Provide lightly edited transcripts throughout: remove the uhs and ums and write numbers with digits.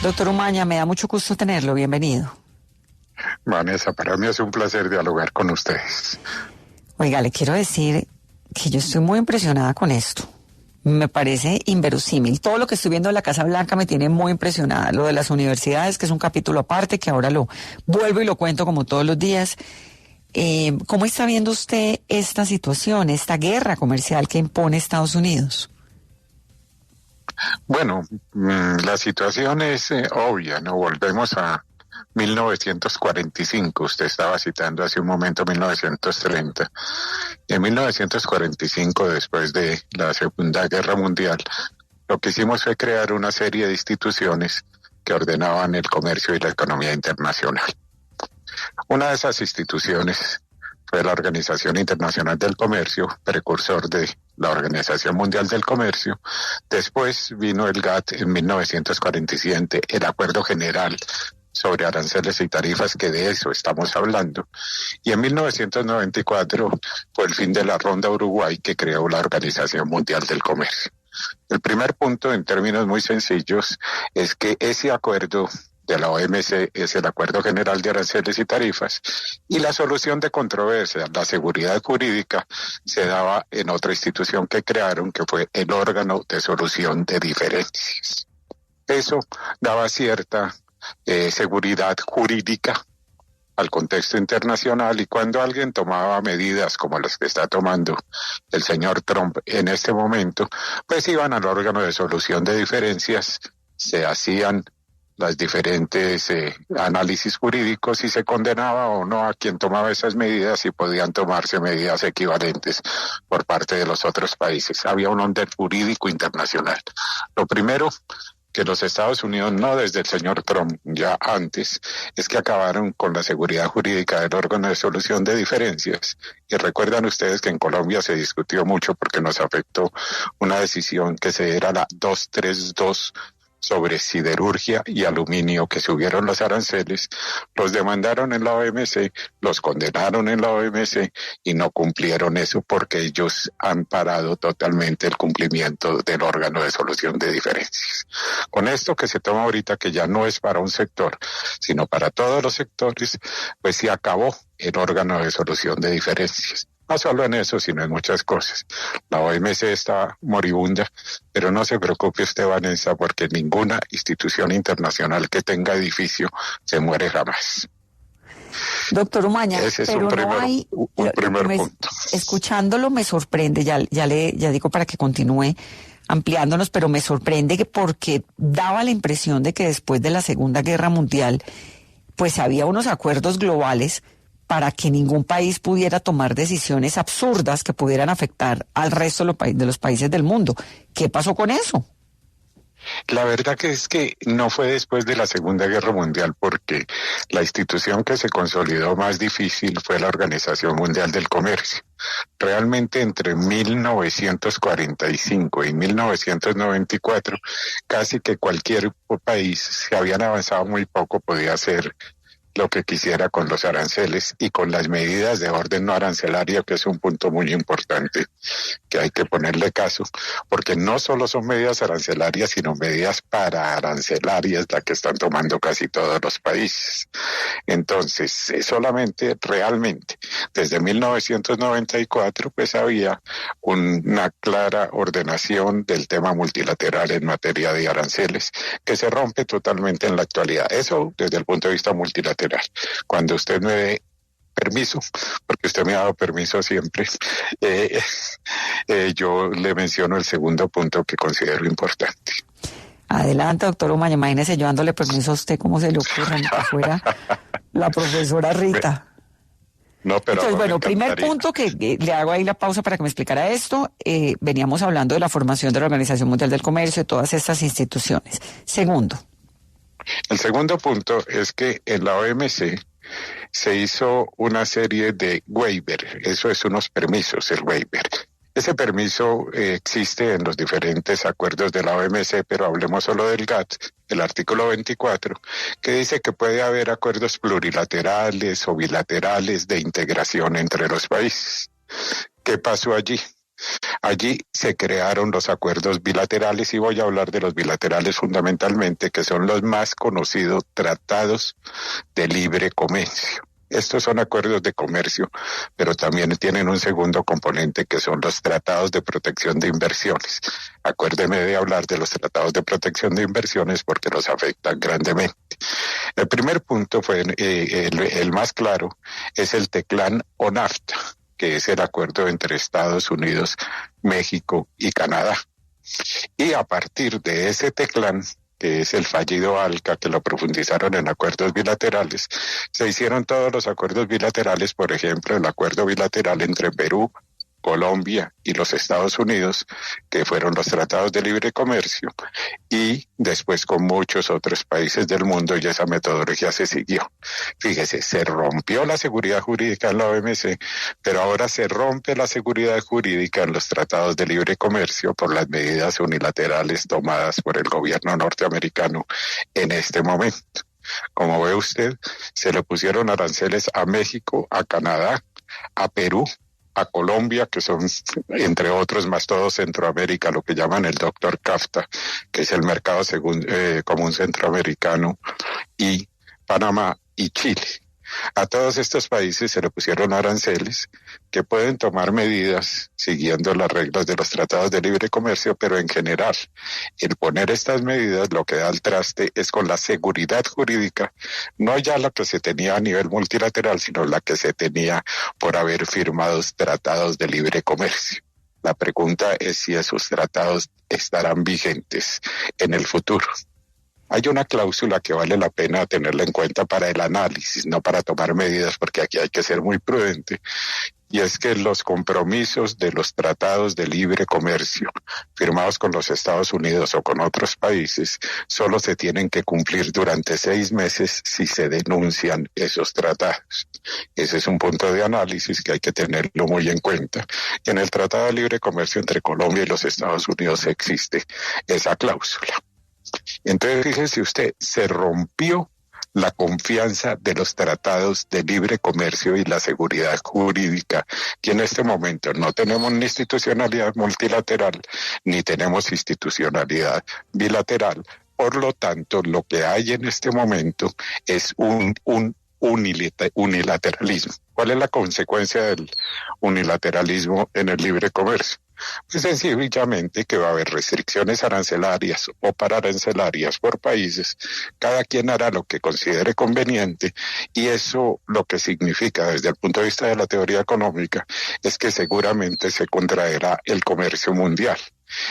Doctor Umaña, me da mucho gusto tenerlo. Bienvenido. Vanessa, para mí es un placer dialogar con ustedes. Oiga, le quiero decir que yo estoy muy impresionada con esto. Me parece inverosímil. Todo lo que estoy viendo en la Casa Blanca me tiene muy impresionada. Lo de las universidades, que es un capítulo aparte, que ahora lo vuelvo y lo cuento como todos los días. ¿Cómo está viendo usted esta situación, esta guerra comercial que impone Estados Unidos? Bueno, la situación es obvia, ¿no? Volvemos a 1945, usted estaba citando hace un momento 1930. En 1945, después de la Segunda Guerra Mundial, lo que hicimos fue crear una serie de instituciones que ordenaban el comercio y la economía internacional. Una de esas instituciones fue la Organización Internacional del Comercio, precursor de la Organización Mundial del Comercio. Después vino el GATT en 1947, el Acuerdo General sobre Aranceles y Tarifas, que de eso estamos hablando. Y en 1994 fue el fin de la Ronda Uruguay, que creó la Organización Mundial del Comercio. El primer punto, en términos muy sencillos, es que ese acuerdo de la OMC es el Acuerdo General de Aranceles y Tarifas, y la solución de controversia, la seguridad jurídica, se daba en otra institución que crearon, que fue el órgano de solución de diferencias. Eso daba cierta seguridad jurídica al contexto internacional, y cuando alguien tomaba medidas como las que está tomando el señor Trump en este momento, pues iban al órgano de solución de diferencias, se hacían las diferentes análisis jurídicos y se condenaba o no a quien tomaba esas medidas, y podían tomarse medidas equivalentes por parte de los otros países. Había un orden jurídico internacional. Lo primero que los Estados Unidos, no desde el señor Trump, ya antes, es que acabaron con la seguridad jurídica del órgano de solución de diferencias. Y recuerdan ustedes que en Colombia se discutió mucho porque nos afectó una decisión que era la 232 sobre siderurgia y aluminio, que subieron los aranceles, los demandaron en la OMC, los condenaron en la OMC y no cumplieron eso porque ellos han parado totalmente el cumplimiento del órgano de solución de diferencias. Con esto que se toma ahorita, que ya no es para un sector, sino para todos los sectores, pues se acabó el órgano de solución de diferencias. No solo en eso, sino en muchas cosas. La OMC está moribunda, pero no se preocupe usted, Vanessa, porque ninguna institución internacional que tenga edificio se muere jamás. Doctor Umaña, ese es pero un primer punto. Escuchándolo me sorprende, ya digo para que continúe ampliándonos, pero me sorprende que porque daba la impresión de que después de la Segunda Guerra Mundial, pues había unos acuerdos globales para que ningún país pudiera tomar decisiones absurdas que pudieran afectar al resto de los países del mundo. ¿Qué pasó con eso? La verdad que es que no fue después de la Segunda Guerra Mundial, porque la institución que se consolidó más difícil fue la Organización Mundial del Comercio. Realmente entre 1945 y 1994, casi que cualquier país, si habían avanzado muy poco, podía hacer lo que quisiera con los aranceles y con las medidas de orden no arancelario, que es un punto muy importante que hay que ponerle caso, porque no solo son medidas arancelarias, sino medidas pararancelarias las que están tomando casi todos los países. Entonces, solamente realmente desde 1994 pues había una clara ordenación del tema multilateral en materia de aranceles, que se rompe totalmente en la actualidad. Eso desde el punto de vista multilateral. Cuando usted me dé permiso, porque usted me ha dado permiso siempre, yo le menciono el segundo punto que considero importante. Adelante, doctor Umaña, imagínese yo dándole permiso a usted, ¿cómo se le ocurre ni que fuera la profesora Rita? No, pero entonces, bueno, primer punto que le hago ahí la pausa para que me explicara esto. Veníamos hablando de la formación de la Organización Mundial del Comercio, de todas estas instituciones. Segundo. El segundo punto es que en la OMC se hizo una serie de waiver, eso es unos permisos, el waiver. Ese permiso existe en los diferentes acuerdos de la OMC, pero hablemos solo del GATT, el artículo 24, que dice que puede haber acuerdos plurilaterales o bilaterales de integración entre los países. ¿Qué pasó allí? Allí se crearon los acuerdos bilaterales y voy a hablar de los bilaterales fundamentalmente, que son los más conocidos tratados de libre comercio. Estos son acuerdos de comercio, pero también tienen un segundo componente que son los tratados de protección de inversiones. Acuérdeme de hablar de los tratados de protección de inversiones porque los afectan grandemente. El primer punto fue el más claro, es el TECLAN o NAFTA, que es el acuerdo entre Estados Unidos, México y Canadá. Y a partir de ese TECLAN, que es el fallido ALCA, que lo profundizaron en acuerdos bilaterales, se hicieron todos los acuerdos bilaterales, por ejemplo, el acuerdo bilateral entre Perú, Colombia y los Estados Unidos, que fueron los tratados de libre comercio, y después con muchos otros países del mundo, y esa metodología se siguió. Fíjese, se rompió la seguridad jurídica en la OMC, pero ahora se rompe la seguridad jurídica en los tratados de libre comercio por las medidas unilaterales tomadas por el gobierno norteamericano en este momento. Como ve usted, se le pusieron aranceles a México, a Canadá, a Perú, a Colombia, que son, entre otros, más todo Centroamérica, lo que llaman el Dr. CAFTA, que es el mercado común centroamericano, y Panamá y Chile. A todos estos países se le pusieron aranceles que pueden tomar medidas siguiendo las reglas de los tratados de libre comercio, pero en general, el poner estas medidas lo que da al traste es con la seguridad jurídica, no ya la que se tenía a nivel multilateral, sino la que se tenía por haber firmado tratados de libre comercio. La pregunta es si esos tratados estarán vigentes en el futuro. Hay una cláusula que vale la pena tenerla en cuenta para el análisis, no para tomar medidas, porque aquí hay que ser muy prudente, y es que los compromisos de los tratados de libre comercio firmados con los Estados Unidos o con otros países solo se tienen que cumplir durante 6 meses si se denuncian esos tratados. Ese es un punto de análisis que hay que tenerlo muy en cuenta. En el Tratado de Libre Comercio entre Colombia y los Estados Unidos existe esa cláusula. Entonces, fíjese usted, se rompió la confianza de los tratados de libre comercio y la seguridad jurídica, que en este momento no tenemos ni institucionalidad multilateral, ni tenemos institucionalidad bilateral. Por lo tanto, lo que hay en este momento es un unilateralismo. ¿Cuál es la consecuencia del unilateralismo en el libre comercio? Pues sencillamente que va a haber restricciones arancelarias o pararancelarias por países, cada quien hará lo que considere conveniente, y eso lo que significa desde el punto de vista de la teoría económica es que seguramente se contraerá el comercio mundial.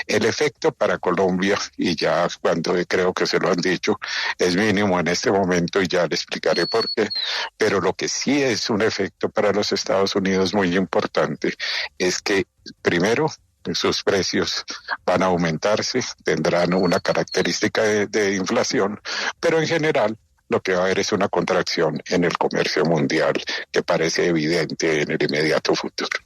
El efecto para Colombia, y ya cuando creo que se lo han dicho, es mínimo en este momento y ya le explicaré por qué, pero lo que sí es un efecto para los Estados Unidos muy importante es que primero sus precios van a aumentarse, tendrán una característica de inflación, pero en general lo que va a haber es una contracción en el comercio mundial que parece evidente en el inmediato futuro.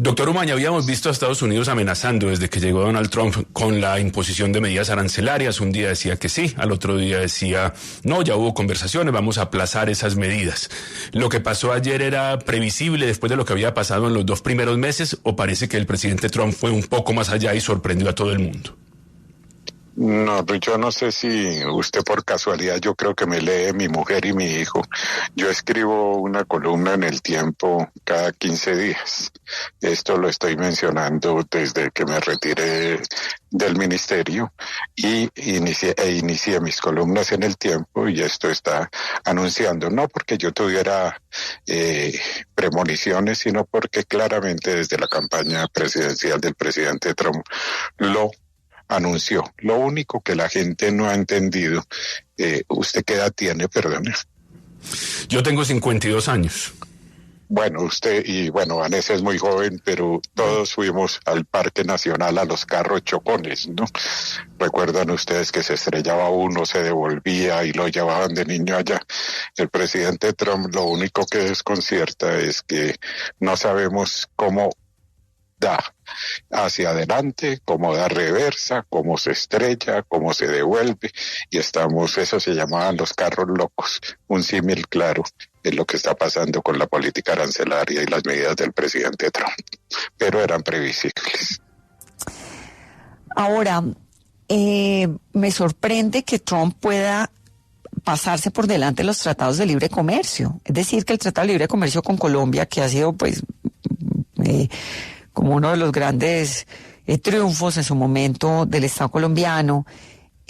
Doctor Umaña, habíamos visto a Estados Unidos amenazando desde que llegó Donald Trump con la imposición de medidas arancelarias. Un día decía que sí, al otro día decía no, ya hubo conversaciones, vamos a aplazar esas medidas. ¿Lo que pasó ayer era previsible después de lo que había pasado en los 2 primeros meses, o parece que el presidente Trump fue un poco más allá y sorprendió a todo el mundo? No, yo no sé si usted por casualidad, yo creo que me lee mi mujer y mi hijo. Yo escribo una columna en El Tiempo cada 15 días. Esto lo estoy mencionando desde que me retiré del ministerio y inicié mis columnas en El Tiempo, y esto está anunciando, no porque yo tuviera premoniciones, sino porque claramente desde la campaña presidencial del presidente Trump lo anunció. Lo único que la gente no ha entendido, ¿usted qué edad tiene, perdone? Yo tengo 52 años. Bueno, usted y Vanessa es muy joven, pero todos fuimos al Parque Nacional a los carros chocones, ¿no? Recuerdan ustedes que se estrellaba uno, se devolvía y lo llevaban de niño allá. El presidente Trump lo único que desconcierta es que no sabemos cómo da hacia adelante, cómo da reversa, cómo se estrella, cómo se devuelve, y eso se llamaban los carros locos, un símil claro es lo que está pasando con la política arancelaria y las medidas del presidente Trump, pero eran previsibles. Ahora, me sorprende que Trump pueda pasarse por delante los tratados de libre comercio. Es decir, que el Tratado de Libre Comercio con Colombia, que ha sido pues como uno de los grandes triunfos en su momento del Estado colombiano,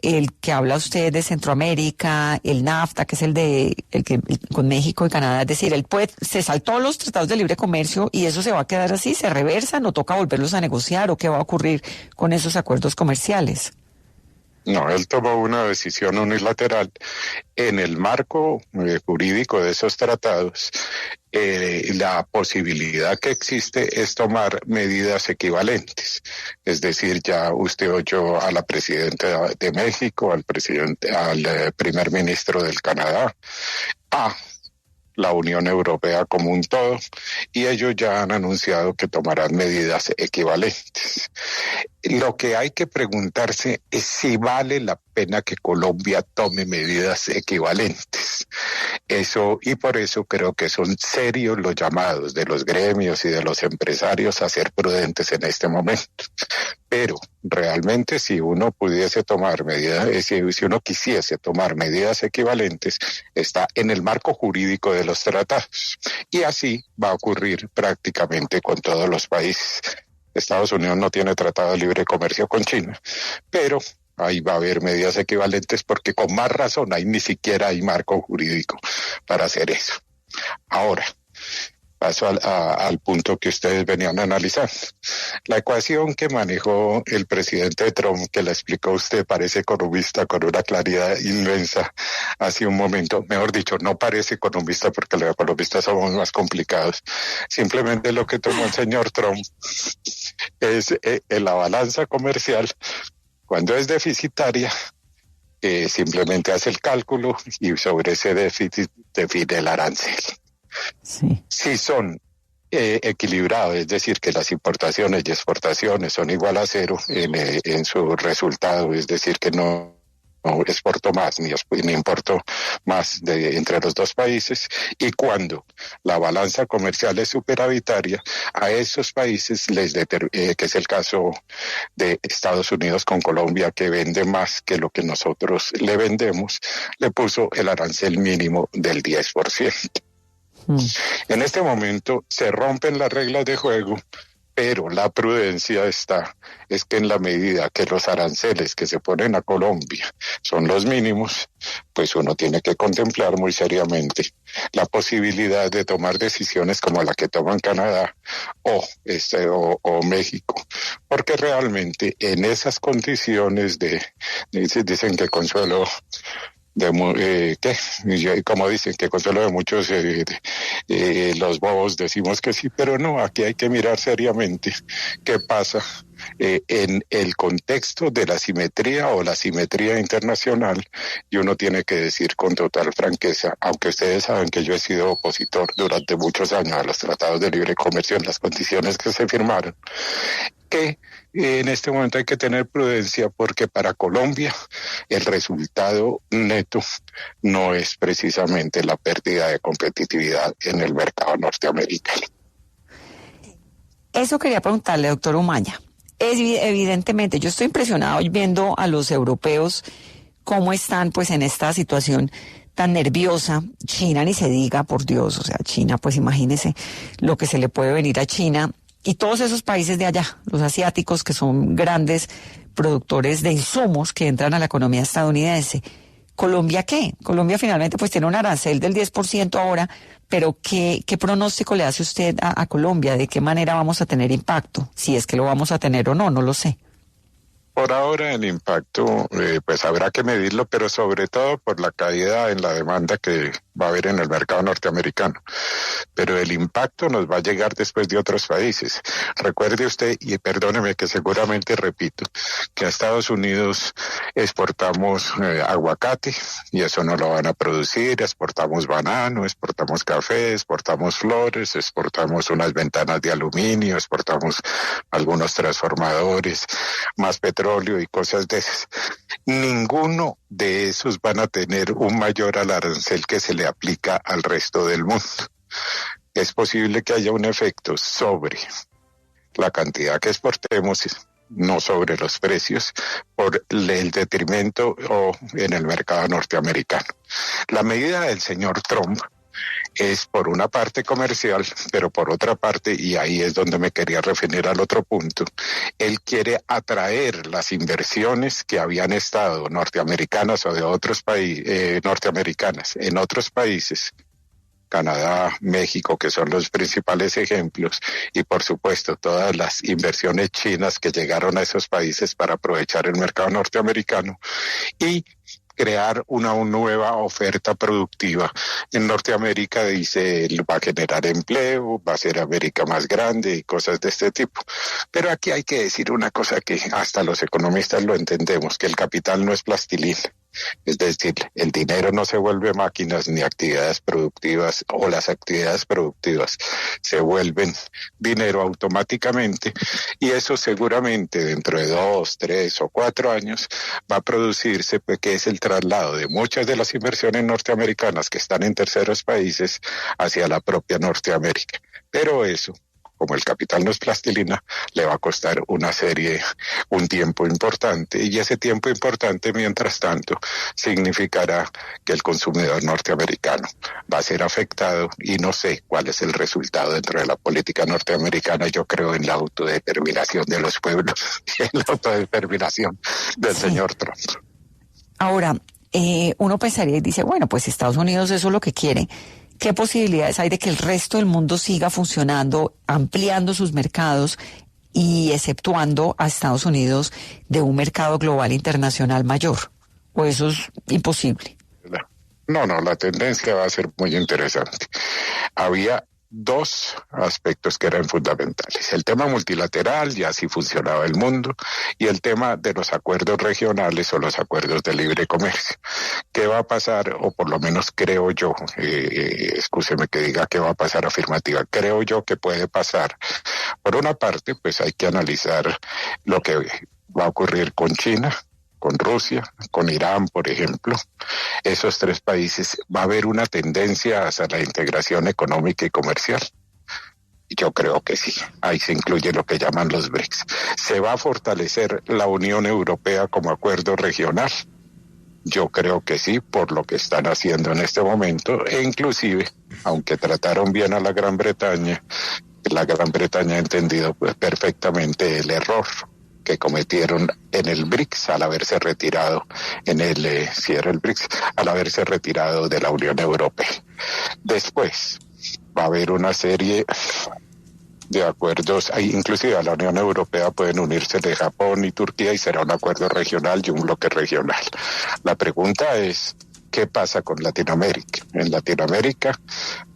el que habla usted de Centroamérica, el NAFTA, que es el con México y Canadá, es decir, se saltó los tratados de libre comercio y eso se va a quedar así, se reversan o toca volverlos a negociar, o qué va a ocurrir con esos acuerdos comerciales. No, él tomó una decisión unilateral en el marco jurídico de esos tratados. La posibilidad que existe es tomar medidas equivalentes. Es decir, ya usted oyó a la presidenta de México, al primer ministro del Canadá, a la Unión Europea como un todo, y ellos ya han anunciado que tomarán medidas equivalentes. Lo que hay que preguntarse es si vale la pena que Colombia tome medidas equivalentes. Y por eso creo que son serios los llamados de los gremios y de los empresarios a ser prudentes en este momento. Pero realmente si uno pudiese tomar medidas, si uno quisiese tomar medidas equivalentes, está en el marco jurídico de los tratados. Y así va a ocurrir prácticamente con todos los países. Estados Unidos no tiene tratado de libre comercio con China, pero ahí va a haber medidas equivalentes porque con más razón ni siquiera hay marco jurídico para hacer eso. Ahora, paso al punto que ustedes venían analizando. La ecuación que manejó el presidente Trump, que la explicó usted, parece economista con una claridad inmensa hace un momento. Mejor dicho, no parece economista porque los economistas somos más complicados. Simplemente lo que tomó el señor Trump es la balanza comercial. Cuando es deficitaria, simplemente hace el cálculo y sobre ese déficit define el arancel. Sí. Si son equilibrados, es decir, que las importaciones y exportaciones son igual a cero en su resultado, es decir, que no exporto más ni importo más entre los dos países, y cuando la balanza comercial es superavitaria, a esos países que es el caso de Estados Unidos con Colombia, que vende más que lo que nosotros le vendemos, le puso el arancel mínimo del 10%. En este momento se rompen las reglas de juego, pero la prudencia es que en la medida que los aranceles que se ponen a Colombia son los mínimos, pues uno tiene que contemplar muy seriamente la posibilidad de tomar decisiones como la que toman Canadá o México, porque realmente en esas condiciones dicen que Consuelo como dicen que consuelo de muchos, los bobos decimos que sí, pero no, aquí hay que mirar seriamente qué pasa en el contexto de la simetría o la simetría internacional, y uno tiene que decir con total franqueza, aunque ustedes saben que yo he sido opositor durante muchos años a los tratados de libre comercio en las condiciones que se firmaron, que en este momento hay que tener prudencia porque para Colombia el resultado neto no es precisamente la pérdida de competitividad en el mercado norteamericano. Eso quería preguntarle, doctor Umaña. Evidentemente, yo estoy impresionado viendo a los europeos cómo están pues en esta situación tan nerviosa. China ni se diga, por Dios, o sea, China, pues imagínese lo que se le puede venir a China. Y todos esos países de allá, los asiáticos, que son grandes productores de insumos que entran a la economía estadounidense. ¿Colombia qué? Colombia finalmente pues tiene un arancel del 10% ahora, pero ¿qué pronóstico le hace usted a Colombia? ¿De qué manera vamos a tener impacto? Si es que lo vamos a tener o no, no lo sé. Por ahora el impacto pues habrá que medirlo, pero sobre todo por la caída en la demanda que va a haber en el mercado norteamericano. Pero el impacto nos va a llegar después de otros países. Recuerde usted, y perdóneme que seguramente repito, que a Estados Unidos exportamos aguacate y eso no lo van a producir, exportamos banano, exportamos café, exportamos flores, exportamos unas ventanas de aluminio, exportamos algunos transformadores, más petróleo petróleo y cosas de esas. Ninguno de esos van a tener un mayor arancel que se le aplica al resto del mundo. Es posible que haya un efecto sobre la cantidad que exportemos, no sobre los precios, por el detrimento o en el mercado norteamericano. La medida del señor Trump es por una parte comercial, pero por otra parte, y ahí es donde me quería referir al otro punto, él quiere atraer las inversiones que habían estado norteamericanas o de otros países, norteamericanas en otros países, Canadá, México, que son los principales ejemplos, y por supuesto todas las inversiones chinas que llegaron a esos países para aprovechar el mercado norteamericano y crear una nueva oferta productiva. En Norteamérica, dice, él va a generar empleo, va a ser América más grande y cosas de este tipo. Pero aquí hay que decir una cosa que hasta los economistas lo entendemos, que el capital no es plastilina. Es decir, el dinero no se vuelve máquinas ni actividades productivas, o las actividades productivas se vuelven dinero automáticamente, y eso seguramente dentro de 2, 3 o 4 años va a producirse, pues, que es el traslado de muchas de las inversiones norteamericanas que están en terceros países hacia la propia Norteamérica. Pero eso, como el capital no es plastilina, le va a costar un tiempo importante, y ese tiempo importante, mientras tanto, significará que el consumidor norteamericano va a ser afectado, y no sé cuál es el resultado dentro de la política norteamericana. Yo creo en la autodeterminación de los pueblos y en la autodeterminación del señor Trump. Ahora, uno pensaría y dice, bueno, pues Estados Unidos eso es lo que quiere. ¿Qué posibilidades hay de que el resto del mundo siga funcionando, ampliando sus mercados y exceptuando a Estados Unidos de un mercado global internacional mayor? ¿O eso es imposible? No, la tendencia va a ser muy interesante. Había dos aspectos que eran fundamentales: el tema multilateral, y así funcionaba el mundo, y el tema de los acuerdos regionales o los acuerdos de libre comercio. ¿Qué va a pasar? O por lo menos creo yo, excúseme que diga que va a pasar afirmativa, creo yo que puede pasar. Por una parte, pues hay que analizar lo que va a ocurrir con China, con Rusia, con Irán, por ejemplo. Esos tres países, va a haber una tendencia hacia la integración económica y comercial. Yo creo que sí. Ahí se incluye lo que llaman los BRICS. ¿Se va a fortalecer la Unión Europea como acuerdo regional? Yo creo que sí, por lo que están haciendo en este momento, e inclusive, aunque trataron bien a la Gran Bretaña ha entendido perfectamente el error que cometieron en el BRICS al haberse retirado al haberse retirado de la Unión Europea. Después va a haber una serie de acuerdos, inclusive a la Unión Europea pueden unirse de Japón y Turquía, y será un acuerdo regional y un bloque regional. La pregunta es, ¿qué pasa con Latinoamérica? En Latinoamérica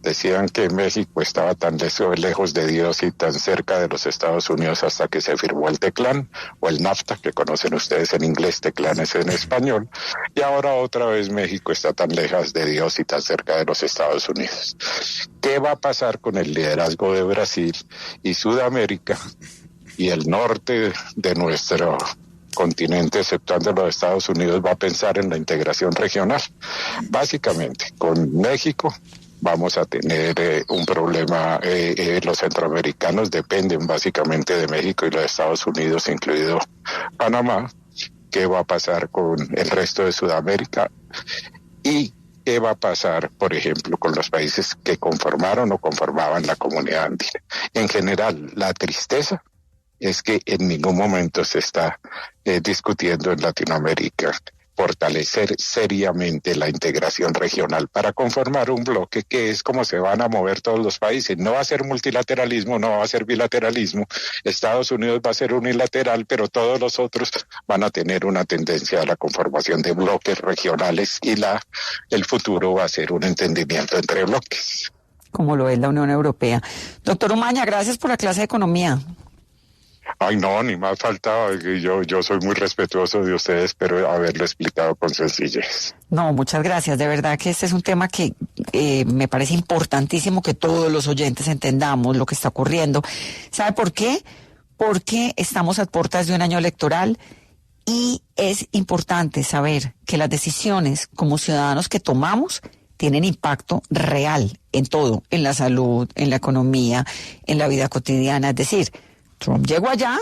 decían que México estaba tan lejos de Dios y tan cerca de los Estados Unidos hasta que se firmó el TECLAN, o el NAFTA, que conocen ustedes en inglés, TECLAN es en español, y ahora otra vez México está tan lejos de Dios y tan cerca de los Estados Unidos. ¿Qué va a pasar con el liderazgo de Brasil y Sudamérica y el norte de nuestro continente, exceptuando los Estados Unidos, va a pensar en la integración regional? Básicamente, con México vamos a tener un problema. Los centroamericanos dependen básicamente de México y los Estados Unidos, incluido Panamá. ¿Qué va a pasar con el resto de Sudamérica? ¿Y qué va a pasar, por ejemplo, con los países que conformaron o conformaban la comunidad andina? En general, la tristeza es que en ningún momento se está discutiendo en Latinoamérica fortalecer seriamente la integración regional para conformar un bloque que es como se van a mover todos los países. No va a ser multilateralismo, no va a ser bilateralismo. Estados Unidos va a ser unilateral, pero todos los otros van a tener una tendencia a la conformación de bloques regionales, y el futuro va a ser un entendimiento entre bloques. Como lo es la Unión Europea. Doctor Umaña, gracias por la clase de economía. Ay, no, ni más faltaba. Yo soy muy respetuoso de ustedes, espero haberlo explicado con sencillez. No, muchas gracias. De verdad que este es un tema que me parece importantísimo que todos los oyentes entendamos lo que está ocurriendo. ¿Sabe por qué? Porque estamos a puertas de un año electoral Y es importante saber que las decisiones como ciudadanos que tomamos tienen impacto real en todo, en la salud, en la economía, en la vida cotidiana. Es decir, Trump llegó allá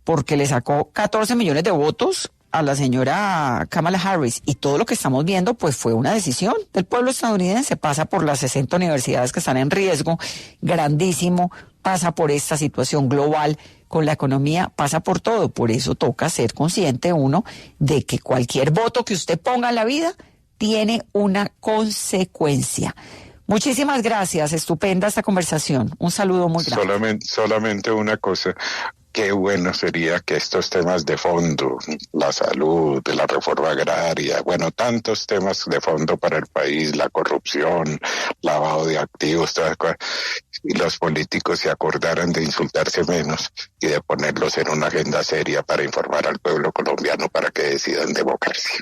porque le sacó 14 millones de votos a la señora Kamala Harris, y todo lo que estamos viendo pues fue una decisión del pueblo estadounidense. Pasa por las 60 universidades que están en riesgo grandísimo, pasa por esta situación global con la economía, pasa por todo. Por eso toca ser consciente uno de que cualquier voto que usted ponga en la vida tiene una consecuencia. Muchísimas gracias, estupenda esta conversación. Un saludo muy grande. Solamente una cosa. Qué bueno sería que estos temas de fondo, la salud, la reforma agraria, bueno, tantos temas de fondo para el país, la corrupción, lavado de activos, todas las cosas, y los políticos se acordaran de insultarse menos y de ponerlos en una agenda seria para informar al pueblo colombiano para que decidan democracia.